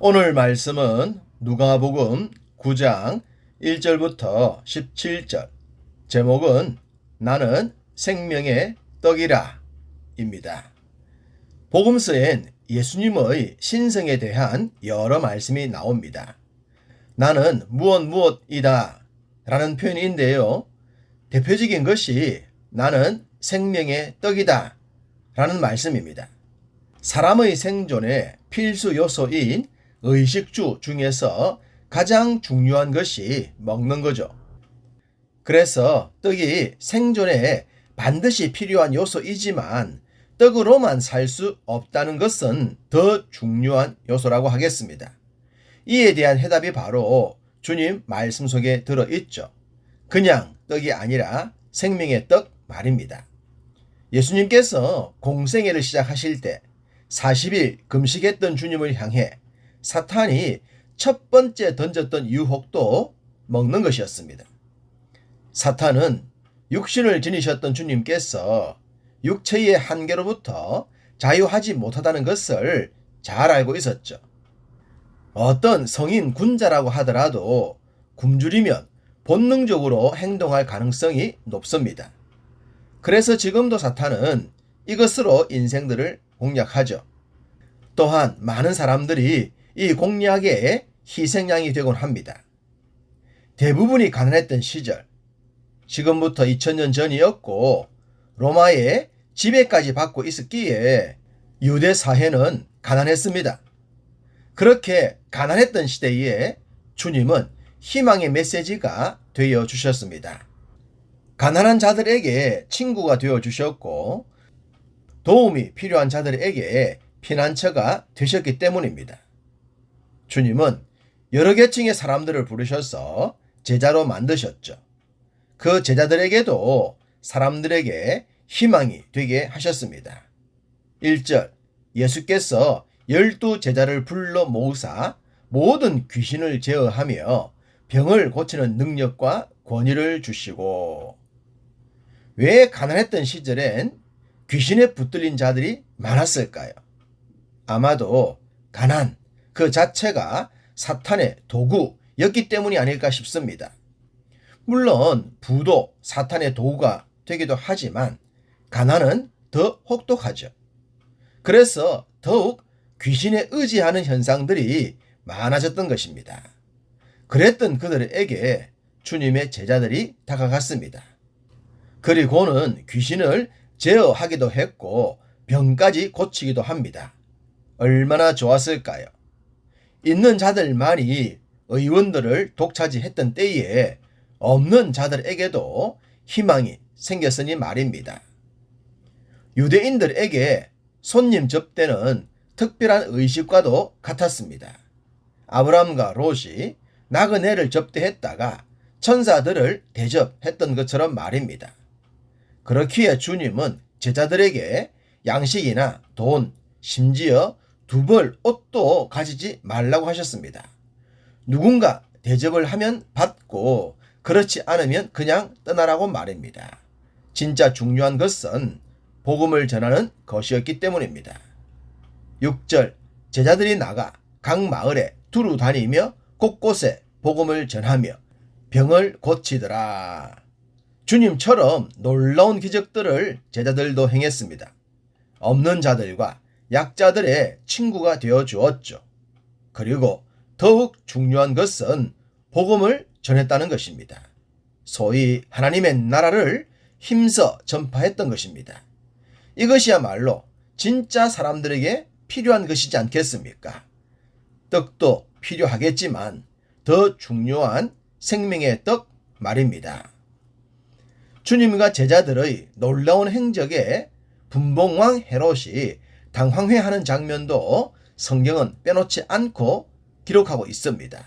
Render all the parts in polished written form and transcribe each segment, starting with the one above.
오늘 말씀은 누가복음 9장 1절부터 17절, 제목은 나는 생명의 떡이라 입니다. 복음서엔 예수님의 신성에 대한 여러 말씀이 나옵니다. 나는 무엇이다 라는 표현인데요. 대표적인 것이 나는 생명의 떡이다 라는 말씀입니다. 사람의 생존의 필수 요소인 의식주 중에서 가장 중요한 것이 먹는 거죠. 그래서 떡이 생존에 반드시 필요한 요소이지만 떡으로만 살 수 없다는 것은 더 중요한 요소라고 하겠습니다. 이에 대한 해답이 바로 주님 말씀 속에 들어있죠. 그냥 떡이 아니라 생명의 떡 말입니다. 예수님께서 공생애를 시작하실 때 40일 금식했던 주님을 향해 사탄이 첫 번째 던졌던 유혹도 먹는 것이었습니다. 사탄은 육신을 지니셨던 주님께서 육체의 한계로부터 자유하지 못하다는 것을 잘 알고 있었죠. 어떤 성인 군자라고 하더라도 굶주리면 본능적으로 행동할 가능성이 높습니다. 그래서 지금도 사탄은 이것으로 인생들을 공략하죠. 또한 많은 사람들이 이 공략의 희생양이 되곤 합니다. 대부분이 가난했던 시절, 지금부터 2000년 전이었고 로마의 지배까지 받고 있었기에 유대 사회는 가난했습니다. 그렇게 가난했던 시대에 주님은 희망의 메시지가 되어 주셨습니다. 가난한 자들에게 친구가 되어 주셨고 도움이 필요한 자들에게 피난처가 되셨기 때문입니다. 주님은 여러 계층의 사람들을 부르셔서 제자로 만드셨죠. 그 제자들에게도 사람들에게 희망이 되게 하셨습니다. 1절, 예수께서 12 제자를 불러 모으사 모든 귀신을 제어하며 병을 고치는 능력과 권위를 주시고. 왜 가난했던 시절엔 귀신에 붙들린 자들이 많았을까요? 아마도 가난 그 자체가 사탄의 도구였기 때문이 아닐까 싶습니다. 물론 부도 사탄의 도구가 되기도 하지만 가난은 더 혹독하죠. 그래서 더욱 귀신에 의지하는 현상들이 많아졌던 것입니다. 그랬던 그들에게 주님의 제자들이 다가갔습니다. 그리고는 귀신을 제어하기도 했고 병까지 고치기도 합니다. 얼마나 좋았을까요? 있는 자들만이 의원들을 독차지했던 때에 없는 자들에게도 희망이 생겼으니 말입니다. 유대인들에게 손님 접대는 특별한 의식과도 같았습니다. 아브람과 롯이 나그네를 접대했다가 천사들을 대접했던 것처럼 말입니다. 그렇기에 주님은 제자들에게 양식이나 돈, 심지어 2벌 옷도 가지지 말라고 하셨습니다. 누군가 대접을 하면 받고 그렇지 않으면 그냥 떠나라고 말입니다. 진짜 중요한 것은 복음을 전하는 것이었기 때문입니다. 6절, 제자들이 나가 각 마을에 두루 다니며 곳곳에 복음을 전하며 병을 고치더라. 주님처럼 놀라운 기적들을 제자들도 행했습니다. 없는 자들과 약자들의 친구가 되어 주었죠. 그리고 더욱 중요한 것은 복음을 전했다는 것입니다. 소위 하나님의 나라를 힘써 전파했던 것입니다. 이것이야말로 진짜 사람들에게 필요한 것이지 않겠습니까? 떡도 필요하겠지만 더 중요한 생명의 떡 말입니다. 주님과 제자들의 놀라운 행적에 분봉왕 헤롯이 당황해하는 장면도 성경은 빼놓지 않고 기록하고 있습니다.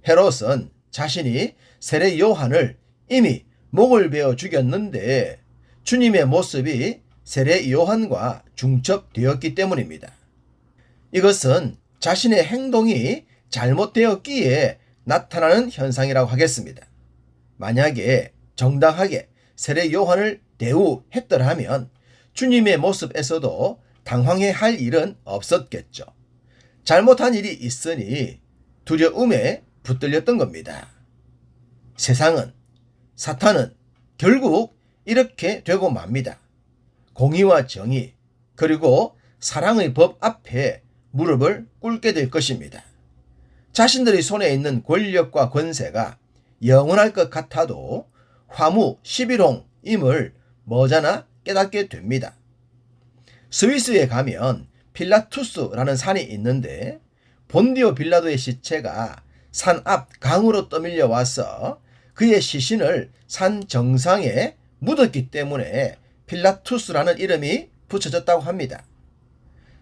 헤롯은 자신이 세례 요한을 이미 목을 베어 죽였는데 주님의 모습이 세례 요한과 중첩되었기 때문입니다. 이것은 자신의 행동이 잘못되었기에 나타나는 현상이라고 하겠습니다. 만약에 정당하게 세례 요한을 대우했더라면 주님의 모습에서도 당황해 할 일은 없었겠죠. 잘못한 일이 있으니 두려움에 붙들렸던 겁니다. 세상은, 사탄은 결국 이렇게 되고 맙니다. 공의와 정의, 그리고 사랑의 법 앞에 무릎을 꿇게 될 것입니다. 자신들의 손에 있는 권력과 권세가 영원할 것 같아도 화무 11홍임을 머지않아 깨닫게 됩니다. 스위스에 가면 필라투스라는 산이 있는데 본디오 빌라도의 시체가 산 앞 강으로 떠밀려 와서 그의 시신을 산 정상에 묻었기 때문에 필라투스라는 이름이 붙여졌다고 합니다.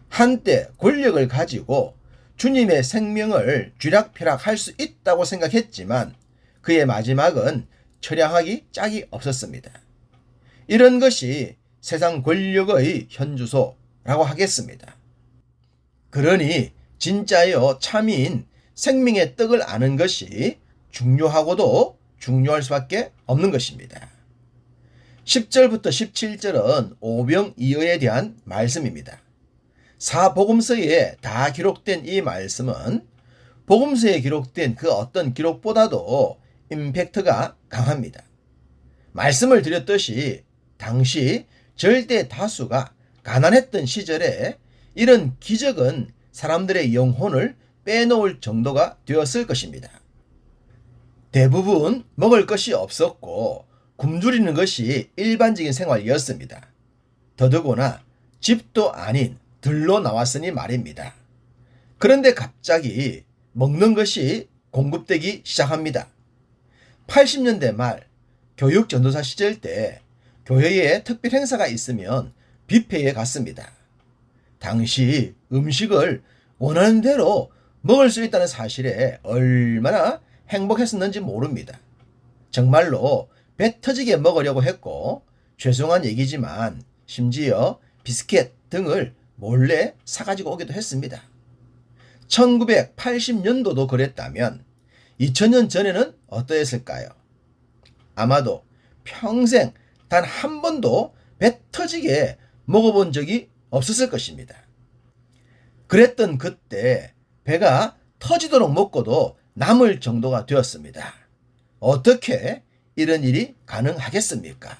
한때 권력을 가지고 주님의 생명을 쥐락펴락할 수 있다고 생각했지만 그의 마지막은 처량하기 짝이 없었습니다. 이런 것이 세상 권력의 현주소라고 하겠습니다. 그러니 진짜요 참인 생명의 떡을 아는 것이 중요하고도 중요할 수밖에 없는 것입니다. 10절부터 17절은 오병이어에 대한 말씀입니다. 사복음서에 다 기록된 이 말씀은 복음서에 기록된 그 어떤 기록보다도 임팩트가 강합니다. 말씀을 드렸듯이 당시 절대 다수가 가난했던 시절에 이런 기적은 사람들의 영혼을 빼놓을 정도가 되었을 것입니다. 대부분 먹을 것이 없었고 굶주리는 것이 일반적인 생활이었습니다. 더더구나 집도 아닌 들로 나왔으니 말입니다. 그런데 갑자기 먹는 것이 공급되기 시작합니다. 80년대 말 교육 전도사 시절 때 교회에 특별 행사가 있으면 뷔페에 갔습니다. 당시 음식을 원하는 대로 먹을 수 있다는 사실에 얼마나 행복했었는지 모릅니다. 정말로 배 터지게 먹으려고 했고 죄송한 얘기지만 심지어 비스켓 등을 몰래 사가지고 오기도 했습니다. 1980년도도 그랬다면 2000년 전에는 어떠했을까요? 아마도 평생 단 한 번도 배 터지게 먹어본 적이 없었을 것입니다. 그랬던 그때 배가 터지도록 먹고도 남을 정도가 되었습니다. 어떻게 이런 일이 가능하겠습니까?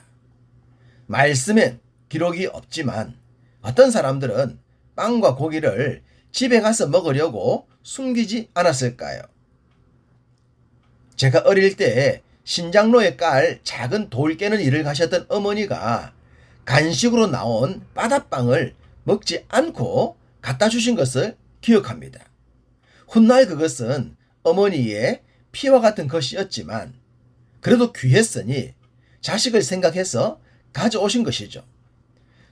말씀엔 기록이 없지만 어떤 사람들은 빵과 고기를 집에 가서 먹으려고 숨기지 않았을까요? 제가 어릴 때 신장로에 깔 작은 돌 깨는 일을 가셨던 어머니가 간식으로 나온 바닷빵을 먹지 않고 갖다 주신 것을 기억합니다. 훗날 그것은 어머니의 피와 같은 것이었지만 그래도 귀했으니 자식을 생각해서 가져오신 것이죠.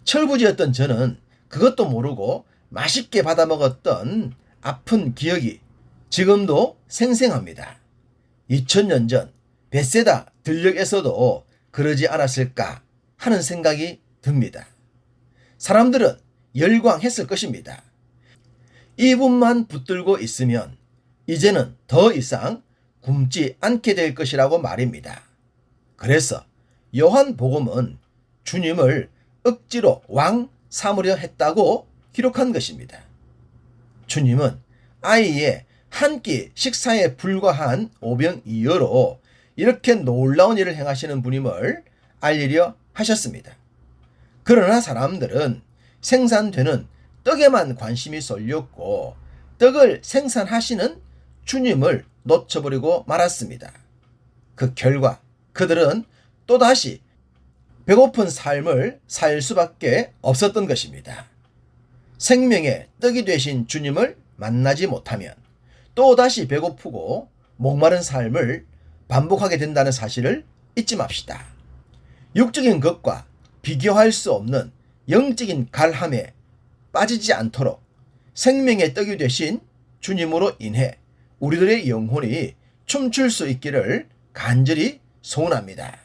철부지였던 저는 그것도 모르고 맛있게 받아 먹었던 아픈 기억이 지금도 생생합니다. 2000년 전 벳세다 들녘에서도 그러지 않았을까 하는 생각이 듭니다. 사람들은 열광했을 것입니다. 이분만 붙들고 있으면 이제는 더 이상 굶지 않게 될 것이라고 말입니다. 그래서 요한복음은 주님을 억지로 왕 삼으려 했다고 기록한 것입니다. 주님은 아이의 한 끼 식사에 불과한 오병이어로 이렇게 놀라운 일을 행하시는 분임을 알리려 하셨습니다. 그러나 사람들은 생산되는 떡에만 관심이 쏠렸고 떡을 생산하시는 주님을 놓쳐버리고 말았습니다. 그 결과 그들은 또다시 배고픈 삶을 살 수밖에 없었던 것입니다. 생명의 떡이 되신 주님을 만나지 못하면 또다시 배고프고 목마른 삶을 반복하게 된다는 사실을 잊지 맙시다. 육적인 것과 비교할 수 없는 영적인 갈함에 빠지지 않도록 생명의 떡이 되신 주님으로 인해 우리들의 영혼이 춤출 수 있기를 간절히 소원합니다.